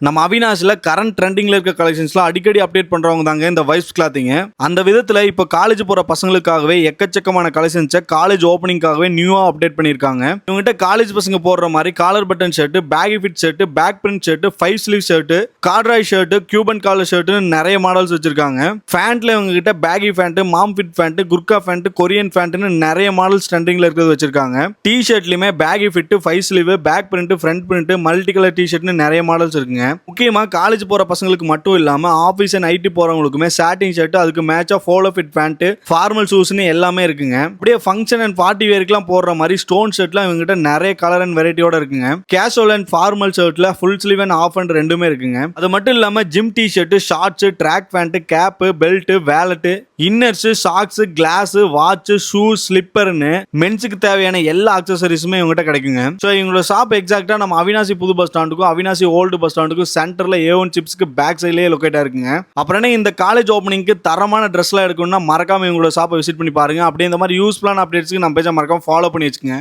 நம்ம அவினாஷ்ல கரண்ட் ட்ரெண்டிங்ல இருக்க கலெக்ஷன்ஸ்லாம் அடிக்கடி அப்டேட் பண்றவங்க தாங்க இந்த வைப்ஸ் கிளாத்திங். அந்த விதத்துல இப்போ காலேஜ் போற பசங்களுக்காகவே எக்கச்சக்கமான கலெக்ஷன்ஸை காலேஜ் ஓப்பனிங்காகவே நியூவா அப்டேட் பண்ணிருக்காங்க. இவங்ககிட்ட காலேஜ் பசங்க போடுற மாதிரி collar button shirt, baggy fit shirt, back print shirt, 5 sleeve shirt, corduroy shirt, Cuban collar ஷர்ட்னு நிறைய மாடல்ஸ் வச்சிருக்காங்க. ஃபேண்ட்ல இவங்க கிட்ட baggy pant, mom fit pant, Gurkha pant, Korean ஃபேண்ட்னு நிறைய மாடல்ஸ் ட்ரெண்டிங்ல இருக்கிறது வச்சிருக்காங்க. டி ஷர்ட்லயுமே baggy fit, 5 sleeve, back print, front print, multi colour T ஷர்ட்னு நிறைய மாடல்ஸ் இருக்குங்க. முக்கியமா காலேஜ் போற பசங்களுக்கு மட்டும் இல்லாம ஆபீஸ் அண்ட் ஐடி போறவங்களுக்குமே சாட்டிங் ஷர்ட், அதுக்கு மேட்சா போலோ ஃபிட் பேண்ட், ஃபார்மல் ஷூஸ்னு எல்லாமே இருக்குங்க. அப்படியே ஃபங்க்ஷன் அண்ட் பார்ட்டி வேர்க்குலாம் போடுற மாதிரி ஸ்டோன் ஷர்ட்லாம் இவங்ககிட்ட நிறைய கலர் அண்ட் வெரைட்டியோட இருக்குங்க. கேஷுவல் அண்ட் ஃபார்மல் ஷர்ட்ல full sleeve and half and ரெண்டுமே இருக்குங்க. அது மட்டும் இல்லாம gym T shirt, shorts, track pant, cap, belt, wallet, inners, socks, glass, watch, shoe, ஸ்லிப்பர்னு மென்ஸுக்கு தேவையான எல்லா அக்சசரிஸுமே இவங்ககிட்ட கிடைக்குங்க. ஸோ இவங்களோட ஷாப் எக்ஸாக்டா நம்ம அவினாசி புது பஸ் ஸ்டாண்டுக்கும் அவினாசி ஓல்டு பஸ் ஸ்டாண்டுக்கும் சென்டர்ல A1 சிப்ஸ்க்கு பேக் சைட்லயே லொகேட் ஆயிருக்குங்க. அப்புறம் இந்த காலேஜ் ஓப்பனிங்க்கு தரமான ட்ரெஸ்லாம் எடுக்கணும்னா மறக்காம இவங்களோட ஷாப்பை விசிட் பண்ணி பாருங்க. அப்படியே இந்த மாதிரி யூஸ்ஃபுல்லான அப்டேட்ஸ்க்கு நம்ம பேஜை மறக்காம ஃபாலோ பண்ணி வச்சுக்கோங்க.